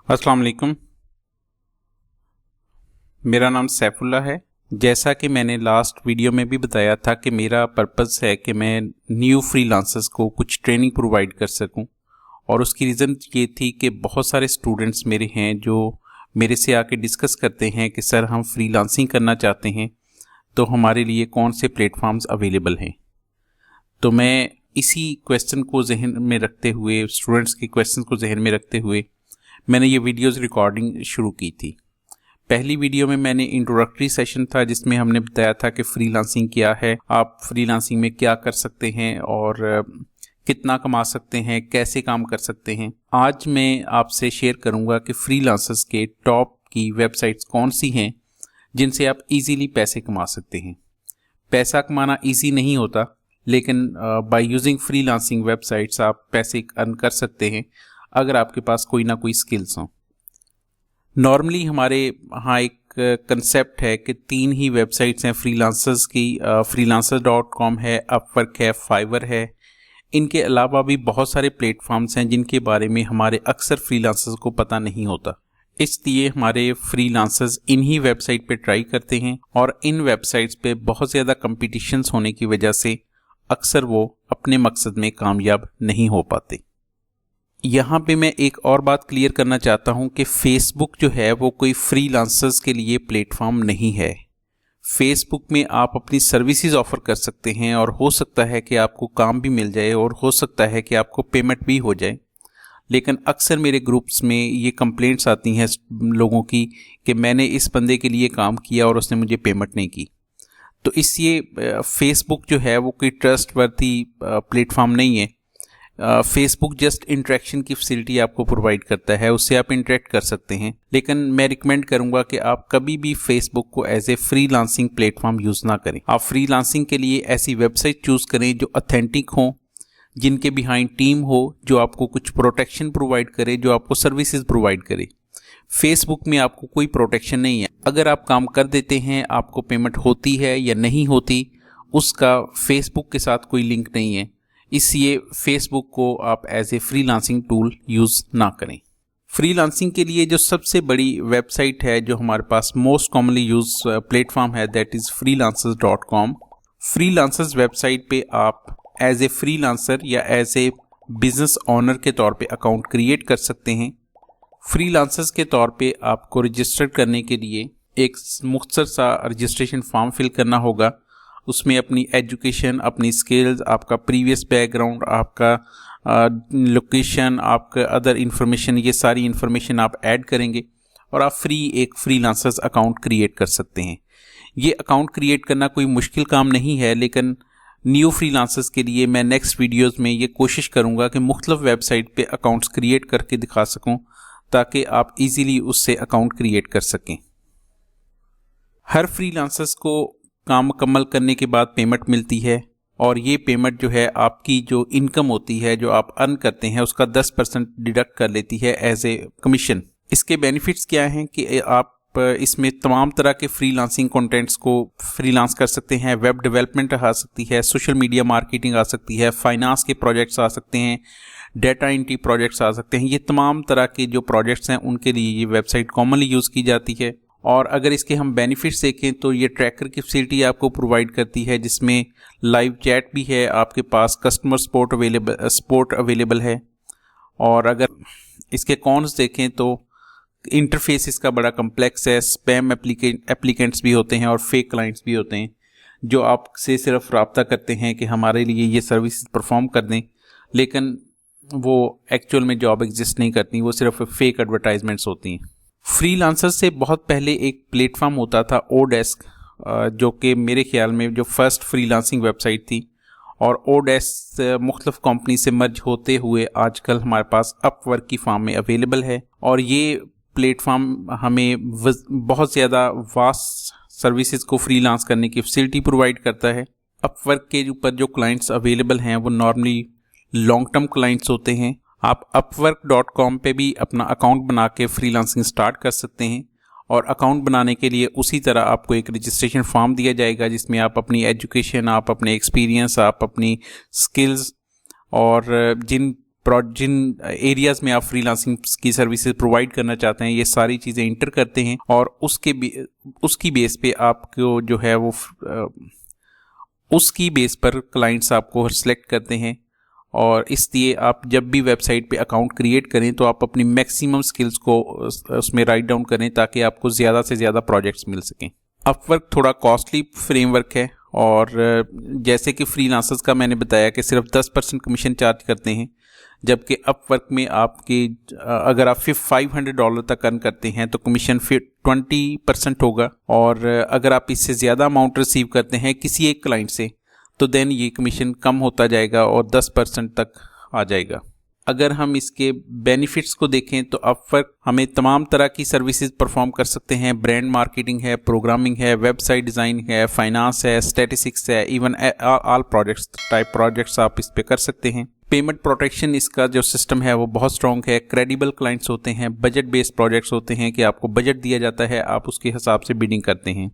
अस्सलाम वालेकुम। मेरा नाम सैफुल्ला है। जैसा कि मैंने लास्ट वीडियो में भी बताया था कि मेरा पर्पस है कि मैं न्यू फ्रीलांसर्स को कुछ ट्रेनिंग प्रोवाइड कर सकूं, और उसकी रीज़न ये थी कि बहुत सारे स्टूडेंट्स मेरे हैं जो मेरे से आके डिस्कस करते हैं कि सर हम फ्रीलांसिंग करना चाहते हैं, तो हमारे लिए कौन से प्लेटफॉर्म्स अवेलेबल हैं। तो मैं इसी क्वेश्चन को जहन में रखते हुए, स्टूडेंट्स के क्वेश्चन को जहन में रखते हुए मैंने ये वीडियोज़ रिकॉर्डिंग शुरू की थी। पहली वीडियो में मैंने इंट्रोडक्टरी सेशन था जिसमें हमने बताया था कि फ्रीलांसिंग क्या है, आप फ्रीलांसिंग में क्या कर सकते हैं और कितना कमा सकते हैं, कैसे काम कर सकते हैं। आज मैं आपसे शेयर करूंगा कि फ्रीलांसर्स के टॉप की वेबसाइट्स कौन सी हैं जिनसे आप इजीली पैसे कमा सकते हैं। पैसा कमाना इजी नहीं होता, लेकिन बाय यूजिंग फ्रीलांसिंग वेबसाइट्स आप पैसे अर्न कर सकते हैं अगर आपके पास कोई ना कोई स्किल्स हों। नॉर्मली हमारे यहाँ एक कंसेप्ट है कि 3 ही वेबसाइट्स हैं फ्रीलांसर्स की, freelancer.com है, अपवर्क है, फाइवर है। इनके अलावा भी बहुत सारे प्लेटफॉर्म्स हैं जिनके बारे में हमारे अक्सर फ्रीलांसर्स को पता नहीं होता। इसलिए हमारे फ्रीलांसर्स इन्हीं वेबसाइट पे ट्राई करते हैं और इन वेबसाइट्स पे बहुत ज़्यादा कंपटीशंस होने की वजह से अक्सर वो अपने मकसद में कामयाब नहीं हो पाते। यहाँ पे मैं एक और बात क्लियर करना चाहता हूँ कि फेसबुक जो है वो कोई फ्रीलांसर्स के लिए प्लेटफॉर्म नहीं है। फेसबुक में आप अपनी सर्विसेज ऑफर कर सकते हैं और हो सकता है कि आपको काम भी मिल जाए और हो सकता है कि आपको पेमेंट भी हो जाए। लेकिन अक्सर मेरे ग्रुप्स में ये कंप्लेंट्स आती हैं लोगों की कि मैंने इस बंदे के लिए काम किया और उसने मुझे पेमेंट नहीं की। तो इसलिए फेसबुक जो है वो कोई ट्रस्टवर्दी प्लेटफॉर्म नहीं है। फेसबुक जस्ट इंटरेक्शन की फैसिलिटी आपको प्रोवाइड करता है, उससे आप इंटरेक्ट कर सकते हैं। लेकिन मैं रिकमेंड करूंगा कि आप कभी भी फेसबुक को as a freelancing platform use ना करें। आप फ्रीलांसिंग के लिए ऐसी वेबसाइट चूज़ करें जो ऑथेंटिक हो, जिनके बिहाइंड टीम हो, जो आपको कुछ प्रोटेक्शन प्रोवाइड करे, जो आपको सर्विसेज प्रोवाइड करे। फेसबुक में आपको कोई प्रोटेक्शन नहीं है। अगर आप काम कर देते हैं, आपको पेमेंट होती है या नहीं होती, उसका फेसबुक के साथ कोई लिंक नहीं है। इसलिए फेसबुक को आप as a freelancing tool use ना करें। फ्रीलांसिंग के लिए जो सबसे बड़ी वेबसाइट है, जो हमारे पास मोस्ट कॉमनली यूज प्लेटफॉर्म है, that is freelancers.com। Freelancers website पे आप एज ए फ्रीलांसर या एज ए बिजनेस ऑनर के तौर पे अकाउंट क्रिएट कर सकते हैं। फ्रीलांसर्स के तौर पे आपको रजिस्टर करने के लिए एक मुख्तसर सा रजिस्ट्रेशन फॉर्म फिल करना होगा। उसमें अपनी एजुकेशन, अपनी स्किल्स, आपका प्रीवियस बैकग्राउंड, आपका लोकेशन, आपका अदर इन्फॉर्मेशन, ये सारी इन्फॉर्मेशन आप ऐड करेंगे और आप एक फ्रीलांसर्स अकाउंट क्रिएट कर सकते हैं। ये अकाउंट क्रिएट करना कोई मुश्किल काम नहीं है, लेकिन न्यू फ्रीलांसर्स के लिए मैं नेक्स्ट वीडियोस में ये कोशिश करूँगा कि मुख्तलिफ वेबसाइट पे अकाउंट्स क्रिएट करके दिखा सकूँ ताकि आप इजीली उससे अकाउंट क्रिएट कर सकें। हर फ्रीलांसर्स को काम मुकम्मल करने के बाद पेमेंट मिलती है, और ये पेमेंट जो है आपकी जो इनकम होती है, जो आप अर्न करते हैं, उसका 10% डिडक्ट कर लेती है एज ए कमीशन। इसके बेनिफिट्स क्या हैं कि आप इसमें तमाम तरह के फ्रीलांसिंग कंटेंट्स को फ्रीलांस कर सकते हैं। वेब डेवलपमेंट आ सकती है, सोशल मीडिया मार्केटिंग आ सकती है, फाइनेंस के प्रोजेक्ट्स आ सकते हैं, डेटा एंट्री प्रोजेक्ट्स आ सकते हैं। ये तमाम तरह के जो प्रोजेक्ट्स हैं उनके लिए ये वेबसाइट कॉमनली यूज़ की जाती है। और अगर इसके हम बेनिफिट्स देखें तो ये ट्रैकर की फैसिलिटी आपको प्रोवाइड करती है, जिसमें लाइव चैट भी है, आपके पास कस्टमर सपोर्ट अवेलेबल है। और अगर इसके कॉन्स देखें तो इंटरफेस इसका बड़ा कम्प्लेक्स है, स्पैम एप्लीकेंट्स भी होते हैं और फेक क्लाइंट्स भी होते हैं जो आपसे सिर्फ रब्ता करते हैं कि हमारे लिए ये सर्विस परफॉर्म कर दें, लेकिन वो एक्चुअल में जॉब एग्जिस्ट नहीं करती, वो सिर्फ फेक एडवर्टाइजमेंट्स होती हैं। फ्रीलांसर से बहुत पहले एक प्लेटफॉर्म होता था ओडेस्क, जो कि मेरे ख्याल में जो फर्स्ट फ्रीलांसिंग वेबसाइट थी, और ओडेस्क मुख्तलिफ कंपनी से मर्ज होते हुए आजकल हमारे पास अपवर्क की फॉर्म में अवेलेबल है। और ये प्लेटफॉर्म हमें बहुत ज़्यादा वास्ट सर्विसेज को फ्रीलांस करने की फैसिलिटी प्रोवाइड करता है। अपवर्क के ऊपर जो क्लाइंट्स अवेलेबल हैं वो नॉर्मली लॉन्ग टर्म क्लाइंट्स होते हैं। आप upwork.com पे भी अपना अकाउंट बना के फ्रीलांसिंग स्टार्ट कर सकते हैं, और अकाउंट बनाने के लिए उसी तरह आपको एक रजिस्ट्रेशन फॉर्म दिया जाएगा जिसमें आप अपनी एजुकेशन, आप अपने एक्सपीरियंस, आप अपनी स्किल्स और जिन जिन एरियाज़ में आप फ्रीलांसिंग की सर्विसेज प्रोवाइड करना चाहते हैं, ये सारी चीज़ें इंटर करते हैं और उसकी बेस पे आपको जो है वो उसकी बेस पर क्लाइंट्स आपको सेलेक्ट करते हैं। और इसलिए आप जब भी वेबसाइट पे अकाउंट क्रिएट करें तो आप अपनी मैक्सिमम स्किल्स को उसमें राइट डाउन करें ताकि आपको ज़्यादा से ज़्यादा प्रोजेक्ट्स मिल सकें। अपवर्क थोड़ा कॉस्टली फ्रेमवर्क है और जैसे कि फ्रीलांसर्स का मैंने बताया कि सिर्फ 10% कमीशन चार्ज करते हैं, जबकि अपवर्क में आपके अगर आप $500 तक अर्न करते हैं तो कमीशन फिर 20% होगा, और अगर आप इससे ज़्यादा अमाउंट रिसीव करते हैं किसी एक क्लाइंट से तो देन ये कमीशन कम होता जाएगा और 10% तक आ जाएगा। अगर हम इसके बेनिफिट्स को देखें तो अपवर्क हमें तमाम तरह की सर्विसेज परफॉर्म कर सकते हैं। ब्रांड मार्केटिंग है, प्रोग्रामिंग है, वेबसाइट डिज़ाइन है, फाइनेंस है, स्टैटिस्टिक्स है, इवन ऑल प्रोजेक्ट्स आप इस पे कर सकते हैं। पेमेंट प्रोटेक्शन इसका जो सिस्टम है वो बहुत स्ट्रॉन्ग है। क्रेडिबल क्लाइंट्स होते हैं, बजट बेस्ड प्रोजेक्ट्स होते हैं कि आपको बजट दिया जाता है, आप उसके हिसाब से बिडिंग करते हैं।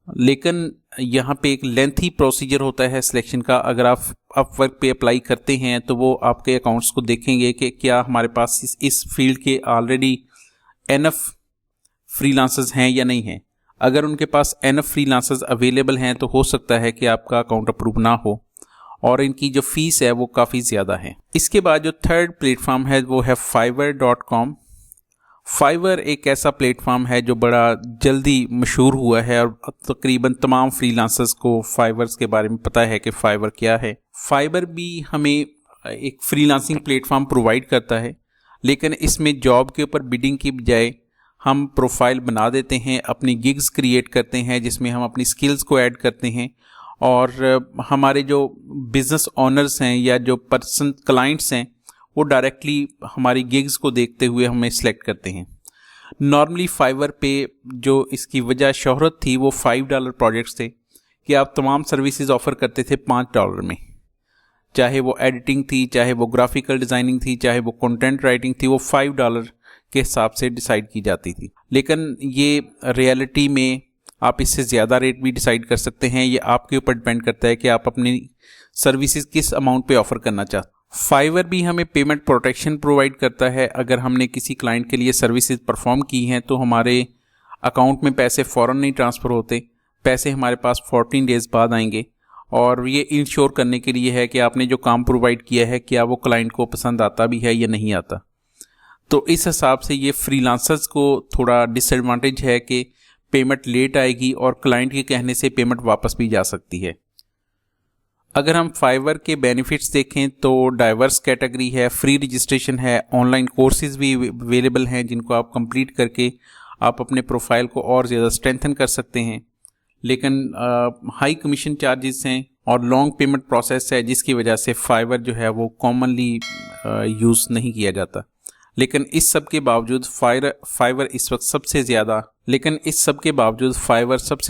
लेकिन यहाँ पे एक लेंथी प्रोसीजर होता है सिलेक्शन का। अगर आप अपवर्क पे अप्लाई करते हैं तो वो आपके अकाउंट्स को देखेंगे कि क्या हमारे पास इस फील्ड के ऑलरेडी एनफ फ्रीलांसर्स हैं या नहीं हैं। अगर उनके पास एनफ फ्रीलांसर्स अवेलेबल हैं तो हो सकता है कि आपका अकाउंट अप्रूव ना हो और इनकी जो फीस है वो काफ़ी ज़्यादा है। इसके बाद जो थर्ड प्लेटफॉर्म है वो है fiverr.com। फाइवर एक ऐसा प्लेटफॉर्म है जो बड़ा जल्दी मशहूर हुआ है और तकरीबन तमाम फ्रीलांसर्स को फाइवर्स के बारे में पता है कि फाइवर क्या है। फाइवर भी हमें एक फ्रीलांसिंग प्लेटफॉर्म प्रोवाइड करता है, लेकिन इसमें जॉब के ऊपर बिडिंग की बजाय हम प्रोफाइल बना देते हैं, अपनी गिग्स क्रिएट करते हैं जिसमें हम अपनी स्किल्स को ऐड करते हैं और हमारे जो बिज़नेस ओनर्स हैं या जो पर्सन क्लाइंट्स हैं वो डायरेक्टली हमारी गिग्स को देखते हुए हमें सेलेक्ट करते हैं। नॉर्मली फाइवर पे जो इसकी वजह शोहरत थी वो $5 प्रोजेक्ट्स थे कि आप तमाम सर्विसेज ऑफ़र करते थे $5 में, चाहे वो एडिटिंग थी, चाहे वो ग्राफिकल डिज़ाइनिंग थी, चाहे वो कंटेंट राइटिंग थी, वो $5 के हिसाब से डिसाइड की जाती थी। लेकिन ये रियलिटी में आप इससे ज़्यादा रेट भी डिसाइड कर सकते हैं। ये आपके ऊपर डिपेंड करता है कि आप अपनी सर्विसेज किस अमाउंट पे ऑफ़र करना चाहते हैं। फाइवर भी हमें पेमेंट प्रोटेक्शन प्रोवाइड करता है। अगर हमने किसी क्लाइंट के लिए सर्विसेज परफॉर्म की हैं तो हमारे अकाउंट में पैसे फ़ौरन नहीं ट्रांसफ़र होते, पैसे हमारे पास 14 डेज़ बाद आएंगे, और ये इंश्योर करने के लिए है कि आपने जो काम प्रोवाइड किया है क्या वो क्लाइंट को पसंद आता भी है या नहीं आता। तो इस हिसाब से ये फ्रीलांसर्स को थोड़ा डिसएडवांटेज है कि पेमेंट लेट आएगी और क्लाइंट के कहने से पेमेंट वापस भी जा सकती है। अगर हम फाइवर के बेनिफिट्स देखें तो डाइवर्स कैटेगरी है, फ्री रजिस्ट्रेशन है, ऑनलाइन कोर्सेज भी अवेलेबल हैं जिनको आप कंप्लीट करके आप अपने प्रोफाइल को और ज़्यादा स्ट्रेंथन कर सकते हैं। लेकिन हाई कमीशन चार्जेस हैं और लॉन्ग पेमेंट प्रोसेस है जिसकी वजह से फाइवर जो है वो कॉमनली यूज़ नहीं किया जाता। लेकिन इस सब के बावजूद फाइवर इस वक्त सबसे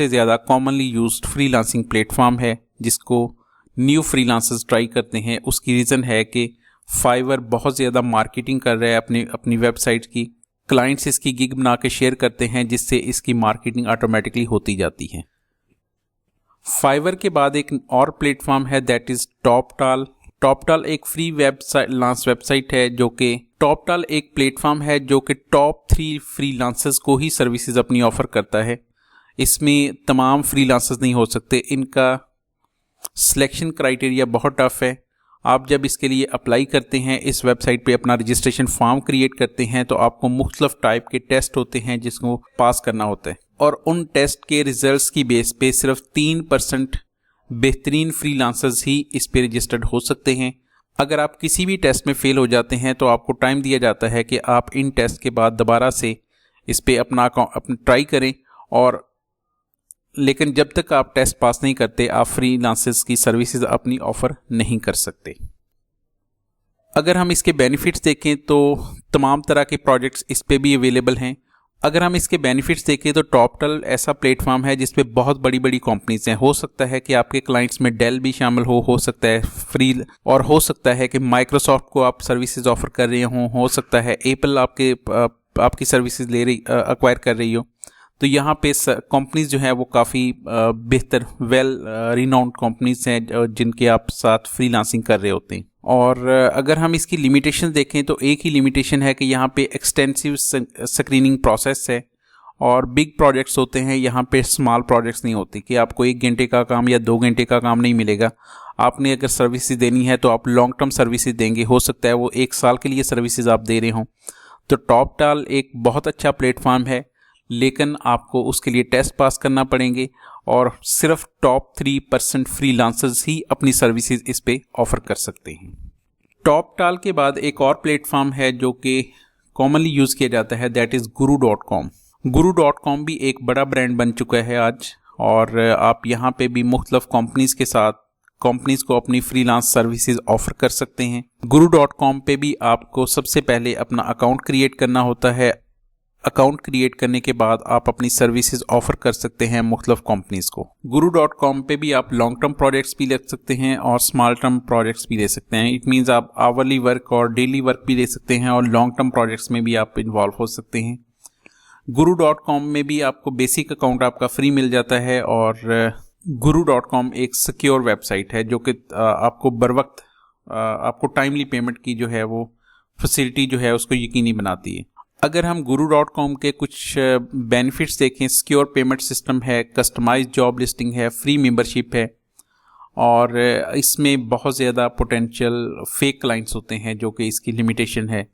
ज़्यादा कॉमनली यूज्ड फ्रीलांसिंग प्लेटफॉर्म है जिसको न्यू फ्रीलांसर्स ट्राई करते हैं। उसकी रीज़न है कि फाइवर बहुत ज़्यादा मार्केटिंग कर रहा है अपनी वेबसाइट की। क्लाइंट्स इसकी गिग बना के शेयर करते हैं जिससे इसकी मार्केटिंग ऑटोमेटिकली होती जाती है। फाइवर के बाद एक और प्लेटफॉर्म है दैट इज़ टॉपटाल। टॉपटाल एक फ्री वेबसाइट है जो कि टॉपटाल एक प्लेटफॉर्म है जो कि टॉप 3 फ्रीलांसर्स को ही सर्विसेज अपनी ऑफ़र करता है। इसमें तमाम फ्रीलांसर्स नहीं हो सकते, इनका सिलेक्शन क्राइटेरिया बहुत टफ है। आप जब इसके लिए अप्लाई करते हैं, इस वेबसाइट पे अपना रजिस्ट्रेशन फॉर्म क्रिएट करते हैं तो आपको मुख्तलिफ टाइप के टेस्ट होते हैं जिसको पास करना होता है, और उन टेस्ट के रिजल्ट्स की बेस पे सिर्फ 3% बेहतरीन फ्रीलांसर्स ही इस पे रजिस्टर्ड हो सकते हैं। अगर आप किसी भी टेस्ट में फेल हो जाते हैं तो आपको टाइम दिया जाता है कि आप इन टेस्ट के बाद दोबारा से इस पे अपना ट्राई करें, और लेकिन जब तक आप टेस्ट पास नहीं करते आप फ्रीलांसर्स की सर्विसेज अपनी ऑफ़र नहीं कर सकते। अगर हम इसके बेनिफिट्स देखें तो तमाम तरह के प्रोजेक्ट्स इस पे भी अवेलेबल हैं। अगर हम इसके बेनिफिट्स देखें तो टॉपटाल ऐसा प्लेटफॉर्म है जिसपे बहुत बड़ी बड़ी कंपनीज हैं। हो सकता है कि आपके क्लाइंट्स में डेल भी शामिल हो सकता है फ्री, और हो सकता है कि माइक्रोसॉफ्ट को आप सर्विसेज ऑफ़र कर रहे हो सकता है एप्पल आपकी सर्विसेज ले रही एक्वायर कर रही हो। तो यहाँ पे कंपनीज जो है वो काफ़ी बेहतर वेल रिनाउंड कंपनीज हैं जिनके आप साथ फ्रीलांसिंग कर रहे होते हैं। और अगर हम इसकी लिमिटेशन देखें तो एक ही लिमिटेशन है कि यहाँ पे एक्सटेंसिव स्क्रीनिंग प्रोसेस है और बिग प्रोजेक्ट्स होते हैं, यहाँ पे स्मॉल प्रोजेक्ट्स नहीं होती कि आपको 1 घंटे का काम या 2 घंटे का काम नहीं मिलेगा। आपने अगर सर्विसेज देनी है तो आप लॉन्ग टर्म सर्विसेज देंगे, हो सकता है वो 1 साल के लिए सर्विसेज आप दे रहे हों। तो टॉपटाल एक बहुत अच्छा प्लेटफॉर्म है, लेकिन आपको उसके लिए टेस्ट पास करना पड़ेंगे और सिर्फ टॉप 3% फ्रीलांसर्स ही अपनी सर्विसेज इस पे ऑफर कर सकते हैं। टॉपटाल के बाद एक और प्लेटफॉर्म है जो कि कॉमनली यूज़ किया जाता है, दैट इज़ guru.com। guru.com भी एक बड़ा ब्रांड बन चुका है आज, और आप यहाँ पे भी मुख्तलिफ कंपनीज को अपनी फ्रीलांस सर्विसेज ऑफर कर सकते हैं। guru.com पे भी आपको सबसे पहले अपना अकाउंट क्रिएट करना होता है। अकाउंट क्रिएट करने के बाद आप अपनी सर्विसेज ऑफर कर सकते हैं मुख्तलिफ कंपनीज को। guru.com पे भी आप लॉन्ग टर्म प्रोजेक्ट्स भी ले सकते हैं और स्मॉल टर्म प्रोजेक्ट्स भी ले सकते हैं। इट मीन्स आप आवरली वर्क और डेली वर्क भी ले सकते हैं और लॉन्ग टर्म प्रोजेक्ट्स में भी आप इन्वॉल्व हो सकते हैं। guru.com में भी आपको बेसिक अकाउंट आपका फ्री मिल जाता है और guru.com एक सिक्योर वेबसाइट है जो कि आपको बर वक्त आपको टाइमली पेमेंट की जो है वो फैसिलिटी जो है उसको यकीनी बनाती है। अगर हम guru.com के कुछ बेनिफिट्स देखें, सिक्योर पेमेंट सिस्टम है, कस्टमाइज्ड जॉब लिस्टिंग है, फ्री मेंबरशिप है और इसमें बहुत ज़्यादा पोटेंशियल फेक क्लाइंट्स होते हैं जो कि इसकी लिमिटेशन है।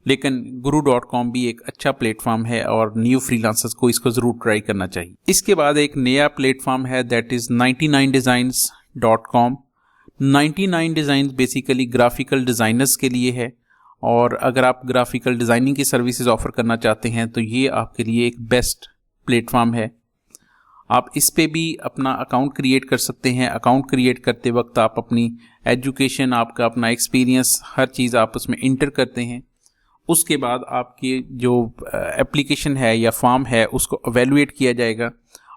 लेकिन guru.com भी एक अच्छा प्लेटफॉर्म है और न्यू फ्रीलांसर्स को इसको ज़रूर ट्राई करना चाहिए। इसके बाद एक नया प्लेटफॉर्म है, that is 99designs.com। 99 designs basically graphical designers के लिए है और अगर आप ग्राफिकल डिज़ाइनिंग की सर्विसेज ऑफर करना चाहते हैं तो ये आपके लिए एक बेस्ट प्लेटफॉर्म है। आप इस पे भी अपना अकाउंट क्रिएट कर सकते हैं। अकाउंट क्रिएट करते वक्त आप अपनी एजुकेशन, आपका अपना एक्सपीरियंस, हर चीज़ आप उसमें इंटर करते हैं। उसके बाद आपकी जो एप्लीकेशन है या फॉर्म है उसको एवेलुएट किया जाएगा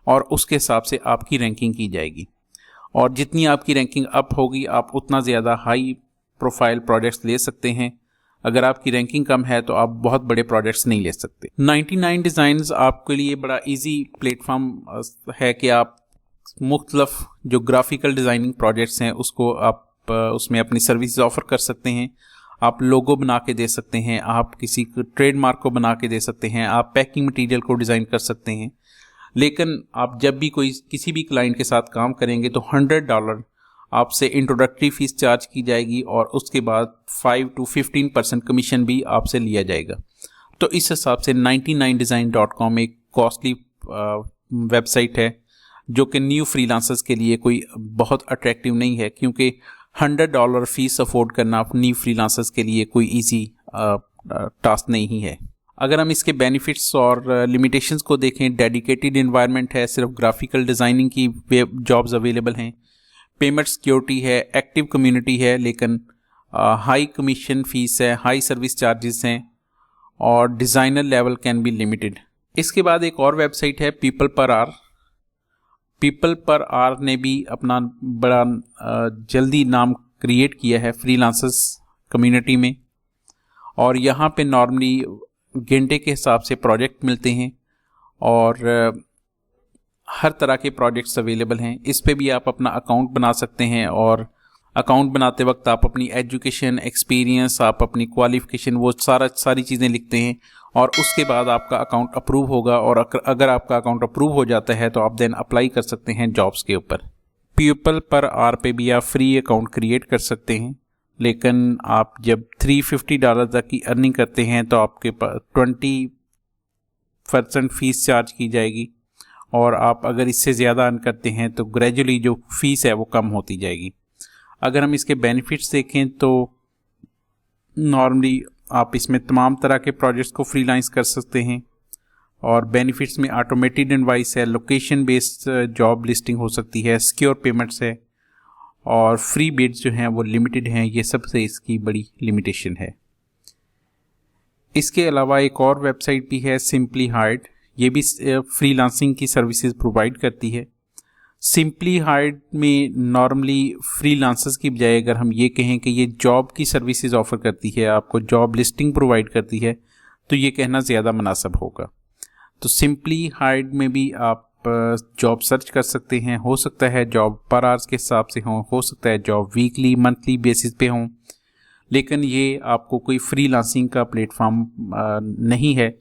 और उसके हिसाब से आपकी रैंकिंग की जाएगी और जितनी आपकी रैंकिंग अप होगी आप उतना ज़्यादा हाई प्रोफाइल प्रोजेक्ट्स ले सकते हैं। अगर आपकी रैंकिंग कम है तो आप बहुत बड़े प्रोजेक्ट्स नहीं ले सकते। 99 डिज़ाइंस आपके लिए बड़ा इजी प्लेटफॉर्म है कि आप मुख्तलिफ जो ग्राफिकल डिज़ाइनिंग प्रोजेक्ट्स हैं उसको आप उसमें अपनी सर्विसेज ऑफर कर सकते हैं। आप लोगो बना के दे सकते हैं, आप किसी ट्रेडमार्क को बना के दे सकते हैं, आप पैकिंग मटेरियल को डिज़ाइन कर सकते हैं। लेकिन आप जब भी किसी भी क्लाइंट के साथ काम करेंगे तो $100 आपसे इंट्रोडक्टरी फीस चार्ज की जाएगी और उसके बाद 5 to 15% कमीशन भी आपसे लिया जाएगा। तो इस हिसाब से 99design.com एक कॉस्टली वेबसाइट है जो कि न्यू फ्रीलांसर्स के लिए कोई बहुत अट्रैक्टिव नहीं है, क्योंकि $100 फीस अफोर्ड करना अपनी फ्रीलांसर्स के लिए कोई इजी टास्क नहीं है। अगर हम इसके बेनिफिट्स और लिमिटेशंस को देखें, डेडिकेटेड एनवायरनमेंट है, सिर्फ ग्राफिकल डिज़ाइनिंग की जॉब्स अवेलेबल हैं, पेमेंट सिक्योरिटी है, एक्टिव कम्युनिटी है, लेकिन हाई कमीशन फीस है, हाई सर्विस चार्जेस हैं और designer level can be limited. इसके बाद एक और वेबसाइट है people per hour. People per hour ने भी अपना बड़ा जल्दी नाम क्रिएट किया है फ्रीलांसर्स कम्युनिटी में और यहाँ पे नॉर्मली घंटे के हिसाब से प्रोजेक्ट मिलते हैं और हर तरह के प्रोजेक्ट्स अवेलेबल हैं। इस पे भी आप अपना अकाउंट बना सकते हैं और अकाउंट बनाते वक्त आप अपनी एजुकेशन, एक्सपीरियंस, आप अपनी क्वालिफिकेशन, वो सारी चीज़ें लिखते हैं और उसके बाद आपका अकाउंट अप्रूव होगा और अगर आपका अकाउंट अप्रूव हो जाता है तो आप देन अप्लाई कर सकते हैं जॉब्स के ऊपर। पीपल पर आवर पे भी आप फ्री अकाउंट क्रिएट कर सकते हैं, लेकिन आप जब $350 तक की अर्निंग करते हैं तो आपके पास 20% फीस चार्ज की जाएगी और आप अगर इससे ज़्यादा अर्न करते हैं तो ग्रेजुअली जो फीस है वो कम होती जाएगी। अगर हम इसके बेनिफिट्स देखें तो नॉर्मली आप इसमें तमाम तरह के प्रोजेक्ट्स को फ्रीलांस कर सकते हैं और बेनिफिट्स में ऑटोमेटेड इनवाइस है, लोकेशन बेस्ड जॉब लिस्टिंग हो सकती है, सिक्योर पेमेंट्स है और फ्री बिड्स जो हैं वो लिमिटेड हैं। ये सबसे इसकी बड़ी लिमिटेशन है। इसके अलावा एक और वेबसाइट भी है सिंपली हायर्ड, ये भी फ्रीलांसिंग की सर्विसेज प्रोवाइड करती है। सिंपली हायर्ड में नॉर्मली फ्रीलांसर्स की बजाय अगर हम ये कहें कि ये जॉब की सर्विसेज ऑफर करती है, आपको जॉब लिस्टिंग प्रोवाइड करती है, तो ये कहना ज़्यादा मुनासिब होगा। तो सिंपली हायर्ड में भी आप जॉब सर्च कर सकते हैं। हो सकता है जॉब पर आवर्स के हिसाब से हो सकता है जॉब वीकली मंथली बेसिस पे हों, लेकिन ये आपको कोई फ्रीलांसिंग का प्लेटफॉर्म नहीं है।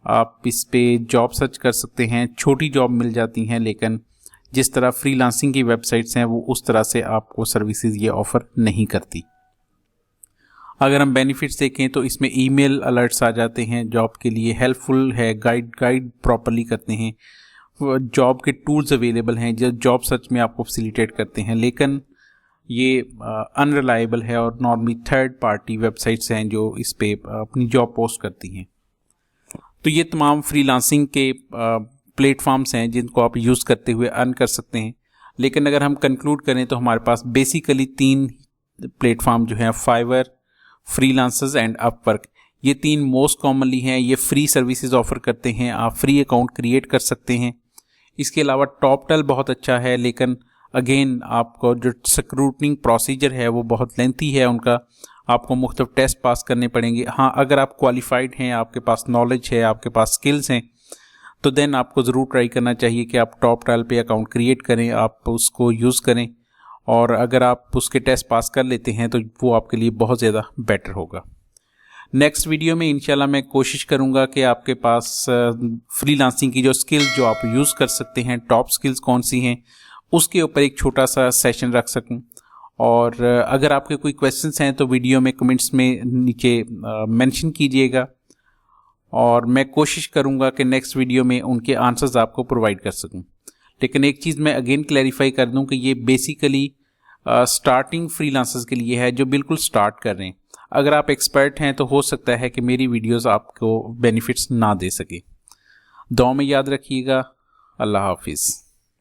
आप इस पे जॉब सर्च कर सकते हैं, छोटी जॉब मिल जाती हैं, लेकिन जिस तरह फ्रीलांसिंग की वेबसाइट्स हैं वो उस तरह से आपको सर्विसेज ये ऑफ़र नहीं करती। अगर हम बेनिफिट्स देखें तो इसमें ईमेल अलर्ट्स आ जाते हैं, जॉब के लिए हेल्पफुल है, गाइड प्रॉपर्ली करते हैं, जॉब के टूल्स अवेलेबल हैं जो जॉब सर्च में आपको फैसिलिटेट करते हैं, लेकिन ये अनरिलायबल है और नॉर्मली थर्ड पार्टी वेबसाइट्स हैं जो इस पे अपनी जॉब पोस्ट करती हैं। तो ये तमाम फ्रीलांसिंग के प्लेटफॉर्म्स हैं जिनको आप यूज़ करते हुए अर्न कर सकते हैं। लेकिन अगर हम कंक्लूड करें तो हमारे पास बेसिकली 3 प्लेटफॉर्म जो हैं, फाइवर, फ्रीलांसर्स एंड अपवर्क, ये 3 मोस्ट कॉमनली हैं। ये फ्री सर्विसेज ऑफर करते हैं, आप फ्री अकाउंट क्रिएट कर सकते हैं। इसके अलावा टॉपटल बहुत अच्छा है, लेकिन अगेन आपको जो स्क्रूटनिंग प्रोसीजर है वो बहुत लेंथी है उनका, आपको मुख्तलिफ टेस्ट पास करने पड़ेंगे। हाँ, अगर आप क्वालिफाइड हैं, आपके पास नॉलेज है, आपके पास स्किल्स हैं, तो देन आपको ज़रूर ट्राई करना चाहिए कि आप टॉपटल पे अकाउंट क्रिएट करें, आप उसको यूज़ करें, और अगर आप उसके टेस्ट पास कर लेते हैं तो वो आपके लिए बहुत ज़्यादा बेटर होगा। नेक्स्ट वीडियो में इंशाल्लाह मैं कोशिश करूंगा कि आपके पास फ्रीलांसिंग की जो स्किल्स जो आप यूज़ कर सकते हैं, टॉप स्किल्स कौन सी हैं, उसके ऊपर एक छोटा सा सेशन रख सकूं। और अगर आपके कोई क्वेश्चंस हैं तो वीडियो में कमेंट्स में नीचे मेंशन कीजिएगा, और मैं कोशिश करूंगा कि नेक्स्ट वीडियो में उनके आंसर्स आपको प्रोवाइड कर सकूं। लेकिन एक चीज़ मैं अगेन क्लैरिफाई कर दूं कि ये बेसिकली स्टार्टिंग फ्रीलांसर्स के लिए है जो बिल्कुल स्टार्ट कर रहे हैं। अगर आप एक्सपर्ट हैं तो हो सकता है कि मेरी वीडियोस आपको बेनिफिट्स ना दे सके। दुआ में याद रखिएगा। अल्लाह हाफिज़।